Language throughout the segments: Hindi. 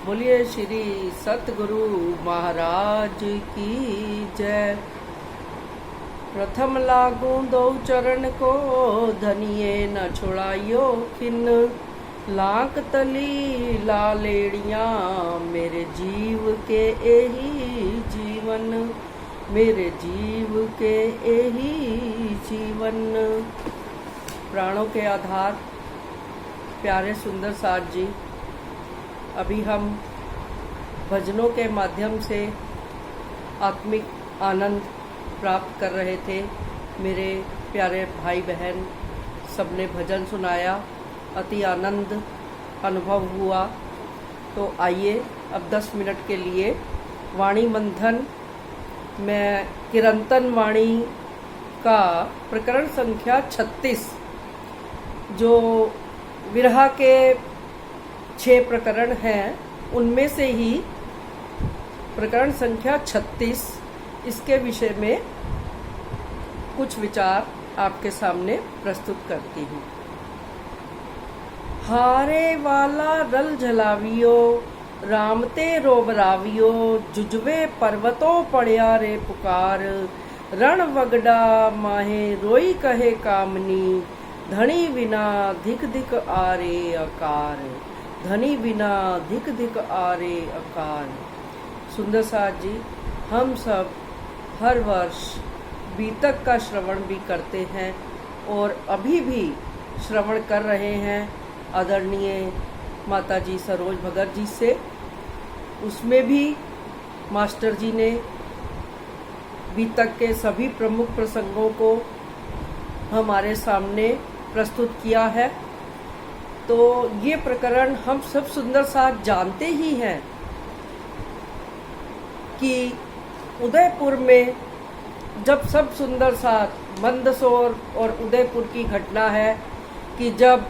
बोलिए श्री सतगुरु महाराज की जय। प्रथम लागू दो चरण को धनिये न छुड़ाइयो खिन, लांक तली लालेड़ियाँ मेरे जीव के एही जीवन, मेरे जीव के एही जीवन। प्राणों के आधार प्यारे सुंदर साथ जी, अभी हम भजनों के माध्यम से आत्मिक आनंद प्राप्त कर रहे थे। मेरे प्यारे भाई बहन सबने भजन सुनाया, अति आनंद अनुभव हुआ। तो आइए अब 10 मिनट के लिए वाणी मंथन में किरंतन वाणी का प्रकरण संख्या 36, जो विरह के 6 प्रकरण हैं, उनमें से ही प्रकरण संख्या 36, इसके विषय में कुछ विचार आपके सामने प्रस्तुत करती हूँ। हारे वाला रल झलावियो, रामते रोबरावियो, जुजवे पर्वतों पड़या रे पुकार, रण वगड़ा माहे रोई कहे कामनी, धनी बिना धिक धिक आरे अकार, धनी बिना धिक धिक आरे अकार। सुंदर साथ जी, हम सब हर वर्ष बीतक का श्रवण भी करते हैं और अभी भी श्रवण कर रहे हैं आदरणीय माता जी सरोज भगत जी से। उसमें भी मास्टर जी ने बीतक के सभी प्रमुख प्रसंगों को हमारे सामने प्रस्तुत किया है। तो ये प्रकरण हम सब सुंदर साथ जानते ही हैं कि उदयपुर में जब सब सुंदर साथ मंदसौर और उदयपुर की घटना है कि जब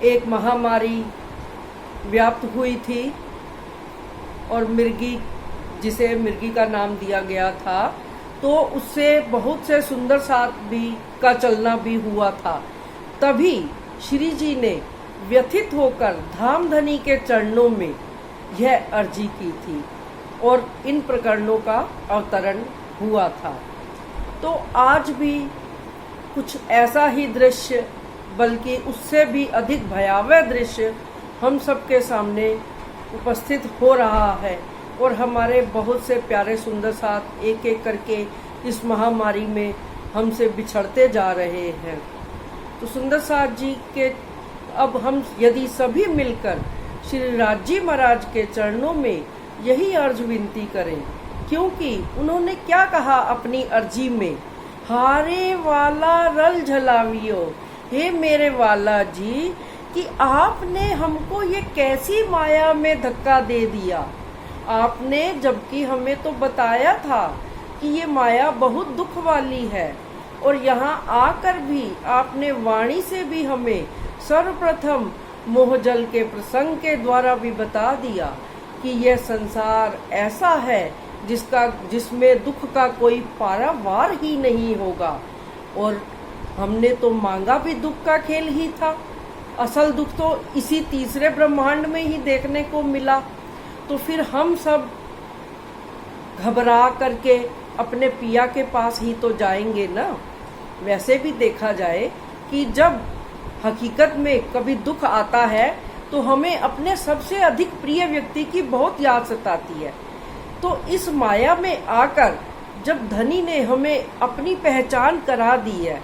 एक महामारी व्याप्त हुई थी और मिर्गी, जिसे मिर्गी का नाम दिया गया था, तो उससे बहुत से सुंदर साथ भी का चलना भी हुआ था। तभी श्री जी ने व्यथित होकर धामधनी के चरणों में यह अर्जी की थी और इन प्रकरणों का अवतरण हुआ था। तो आज भी कुछ ऐसा ही दृश्य, बल्कि उससे भी अधिक भयावह दृश्य हम सबके सामने उपस्थित हो रहा है और हमारे बहुत से प्यारे सुंदर साथ एक एक करके इस महामारी में हमसे बिछड़ते जा रहे हैं। तो सुंदर साथ जी के अब हम यदि सभी मिलकर श्री राजी महाराज के चरणों में यही अर्ज विनती करें, क्योंकि उन्होंने क्या कहा अपनी अर्जी में, हारे वाला रल झलावियो, हे मेरे वाला जी, कि आपने हमको ये कैसी माया में धक्का दे दिया। आपने जबकि हमें तो बताया था कि ये माया बहुत दुख वाली है, और यहाँ आकर भी आपने वाणी से भी हमें सर्वप्रथम मोहजल के प्रसंग के द्वारा भी बता दिया कि यह संसार ऐसा है जिसमें दुख का कोई पारावार ही नहीं होगा। और हमने तो मांगा भी दुख का खेल ही था। असल दुख तो इसी तीसरे ब्रह्मांड में ही देखने को मिला। तो फिर हम सब घबरा करके अपने पिया के पास ही तो जाएंगे ना। वैसे भी देखा जाए कि जब हकीकत में कभी दुख आता है तो हमें अपने सबसे अधिक प्रिय व्यक्ति की बहुत याद सताती है। तो इस माया में आकर जब धनी ने हमें अपनी पहचान करा दी है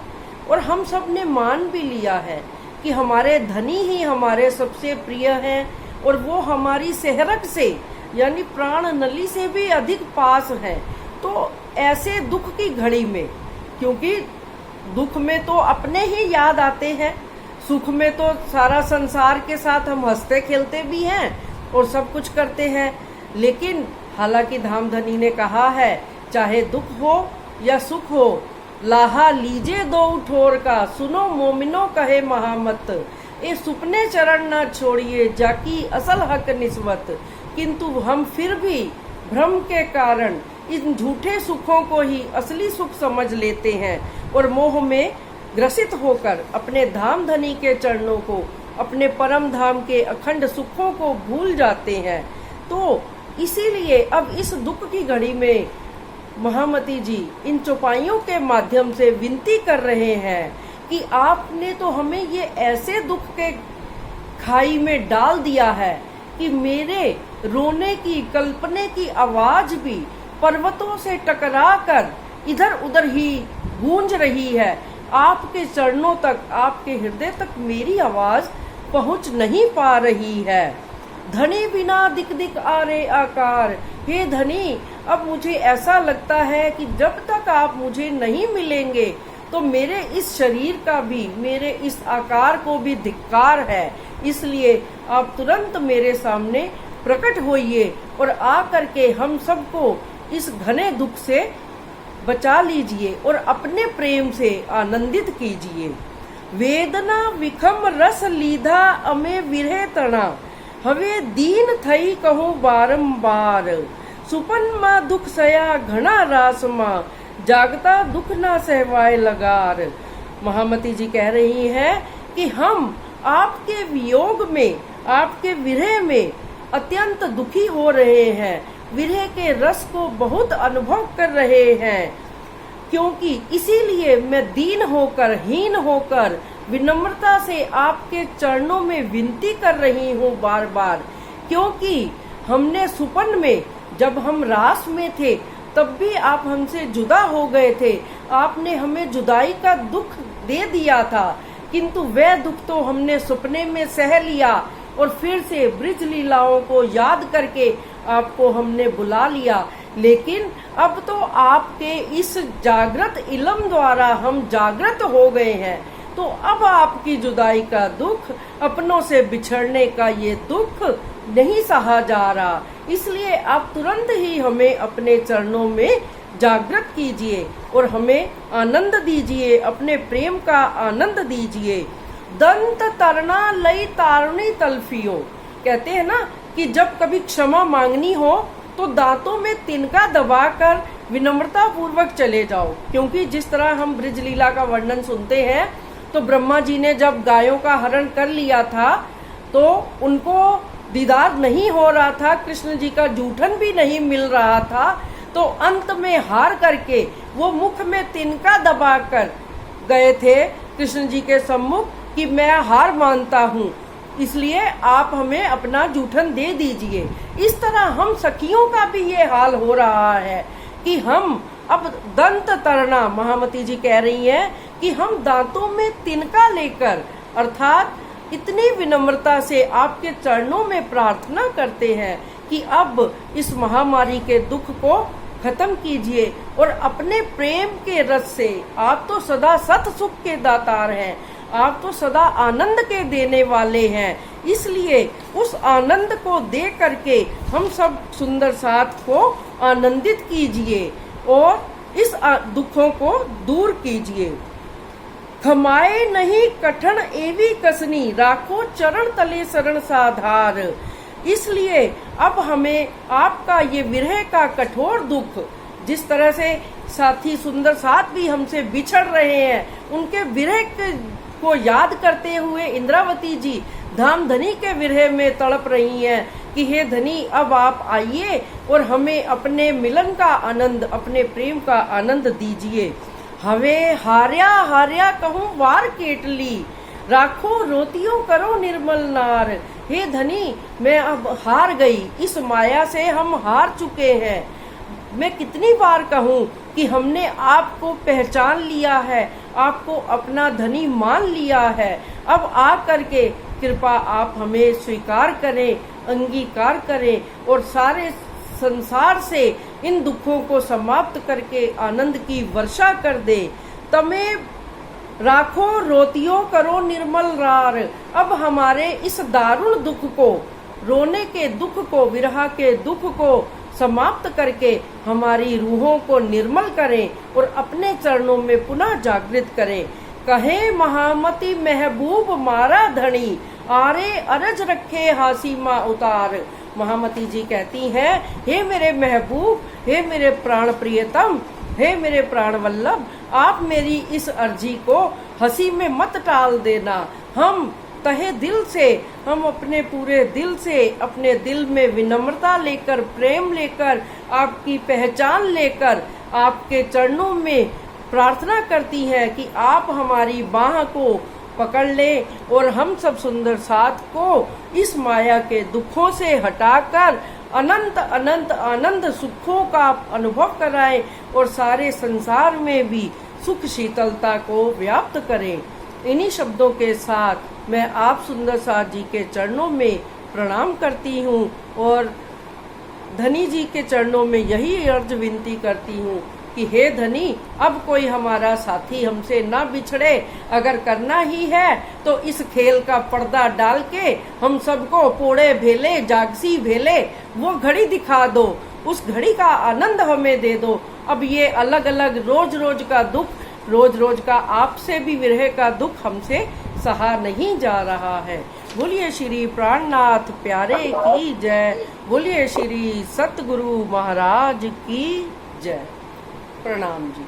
और हम सब ने मान भी लिया है कि हमारे धनी ही हमारे सबसे प्रिय हैं और वो हमारी सेहरक से यानी प्राण नली से भी अधिक पास हैं, तो ऐसे दुख की घड़ी में, क्योंकि दुख में तो अपने ही याद आते हैं, सुख में तो सारा संसार के साथ हम हंसते खेलते भी हैं और सब कुछ करते हैं। लेकिन हालांकि धामधनी ने कहा है, चाहे दुख हो या सुख हो, लाहा लीजे दो ठोर का, सुनो मोमिनो कहे महामत, ए सुपने चरण न छोड़िए, जाकी असल हक निस्बत। किंतु हम फिर भी भ्रम के कारण इन झूठे सुखों को ही असली सुख समझ लेते हैं और मोह में ग्रसित होकर अपने धामधनी के चरणों को अपने परम धाम के अखंड सुखों को भूल जाते हैं। तो इसीलिए अब इस दुख की घड़ी में महामती जी इन चौपाइयों के माध्यम से विनती कर रहे हैं कि आपने तो हमें ये ऐसे दुख के खाई में डाल दिया है कि मेरे रोने की कल्पने की आवाज भी पर्वतों से टकराकर इधर उधर ही गूंज रही है। आपके चरणों तक, आपके हृदय तक मेरी आवाज पहुंच नहीं पा रही है। धनी बिना दिक दिक आरे आकार, हे धनी अब मुझे ऐसा लगता है कि जब तक आप मुझे नहीं मिलेंगे तो मेरे इस शरीर का भी, मेरे इस आकार को भी धिक्कार है। इसलिए आप तुरंत मेरे सामने प्रकट होइए और आकर के हम सबको इस घने दुख से बचा लीजिए और अपने प्रेम से आनंदित कीजिए। वेदना विखम रस लीधा अमे विरह तना, हवे दीन थई कहूँ बारंबार। सुपन माँ दुख सया घना रास माँ, जागता दुख ना सहवाए लगार। महामती जी कह रही हैं कि हम आपके वियोग में, आपके विरह में अत्यंत दुखी हो रहे हैं, विरह के रस को बहुत अनुभव कर रहे हैं, क्योंकि इसीलिए मैं दीन होकर, हीन होकर विनम्रता से आपके चरणों में विनती कर रही हूँ बार बार। क्योंकि हमने सुपन में, जब हम रास में थे तब भी आप हमसे जुदा हो गए थे, आपने हमें जुदाई का दुख दे दिया था, किंतु वह दुख तो हमने सपने में सह लिया और फिर से ब्रिज लीलाओं को याद करके आपको हमने बुला लिया। लेकिन अब तो आपके इस जागृत इलम द्वारा हम जागृत हो गए हैं, तो अब आपकी जुदाई का दुख, अपनों से बिछड़ने का ये दुख नहीं सहा जा रहा। इसलिए आप तुरंत ही हमें अपने चरणों में जागृत कीजिए और हमें आनंद दीजिए, अपने प्रेम का आनंद दीजिए। दंत तरना लई तारणी तल्फियो, कहते हैं ना कि जब कभी क्षमा मांगनी हो तो दांतों में तिनका दबाकर विनम्रता पूर्वक चले जाओ। क्योंकि जिस तरह हम ब्रिज लीला का वर्णन सुनते हैं तो ब्रह्मा जी ने जब गायों का हरण कर लिया था तो उनको दीदार नहीं हो रहा था, कृष्ण जी का जूठन भी नहीं मिल रहा था, तो अंत में हार करके वो मुख में तिनका दबाकर गए थे कृष्ण जी के सम्मुख कि मैं हार मानता हूँ, इसलिए आप हमें अपना जूठन दे दीजिए। इस तरह हम सखियों का भी ये हाल हो रहा है कि हम अब दंत तरना, महामती जी कह रही हैं कि हम दांतों में तिनका लेकर, अर्थात इतनी विनम्रता से आपके चरणों में प्रार्थना करते हैं कि अब इस महामारी के दुख को खत्म कीजिए और अपने प्रेम के रस से, आप तो सदा सत सुख के दातार हैं, आप तो सदा आनंद के देने वाले हैं, इसलिए उस आनंद को दे करके हम सब सुंदर साथ को आनंदित कीजिए और इस दुखों को दूर कीजिए। खमाए नहीं कठन एवी कसनी, राखो चरण तले शरण साधार। इसलिए अब हमें आपका ये विरह का कठोर दुख, जिस तरह से साथी सुंदर साथ भी हमसे बिछड़ रहे हैं, उनके विरह को याद करते हुए इंद्रावती जी धाम धनी के विरह में तड़प रही हैं कि हे धनी अब आप आइए और हमें अपने मिलन का आनंद, अपने प्रेम का आनंद दीजिए। हवे हार्या हार्या कहूँ वार केटली, राखो रोतियों करो निर्मल नार। हे धनी मैं अब हार गई, इस माया से हम हार चुके हैं। मैं कितनी बार कहूँ कि हमने आपको पहचान लिया है, आपको अपना धनी मान लिया है, अब आ करके कृपा आप हमें स्वीकार करें, अंगीकार करें और सारे संसार से इन दुखों को समाप्त करके आनंद की वर्षा कर दे। तमे राखो रोतियों करो निर्मल रार। अब हमारे इस दारुण दुख को, रोने के दुख को, विरह के दुख को समाप्त करके हमारी रूहों को निर्मल करें और अपने चरणों में पुनः जागृत करें। कहे महामती महबूब मारा धनी, आरे अरज रखे हासी माँ उतार। महामती जी कहती हैं, हे मेरे महबूब, हे मेरे प्राण प्रियतम, हे मेरे प्राण वल्लभ, आप मेरी इस अर्जी को हंसी में मत टाल देना। हम तहे दिल से, हम अपने पूरे दिल से, अपने दिल में विनम्रता लेकर, प्रेम लेकर, आपकी पहचान लेकर आपके चरणों में प्रार्थना करती हैं कि आप हमारी बाह को पकड़ ले और हम सब सुंदर साथ को इस माया के दुखों से हटाकर अनंत अनंत आनंद सुखों का अनुभव कराएं और सारे संसार में भी सुख शीतलता को व्याप्त करें। इन्हीं शब्दों के साथ मैं आप सुंदर साथ जी के चरणों में प्रणाम करती हूँ और धनी जी के चरणों में यही अर्ज विनती करती हूँ कि हे धनी, अब कोई हमारा साथी हमसे ना बिछड़े। अगर करना ही है तो इस खेल का पर्दा डाल के हम सबको पोड़े भेले, जागसी भेले वो घड़ी दिखा दो, उस घड़ी का आनंद हमें दे दो। अब ये अलग अलग रोज रोज का दुख, रोज रोज का आपसे भी विरह का दुख हमसे सहा नहीं जा रहा है। बोलिए श्री प्राणनाथ प्यारे की जय। बोलिए श्री सतगुरु महाराज की जय। प्रणाम जी।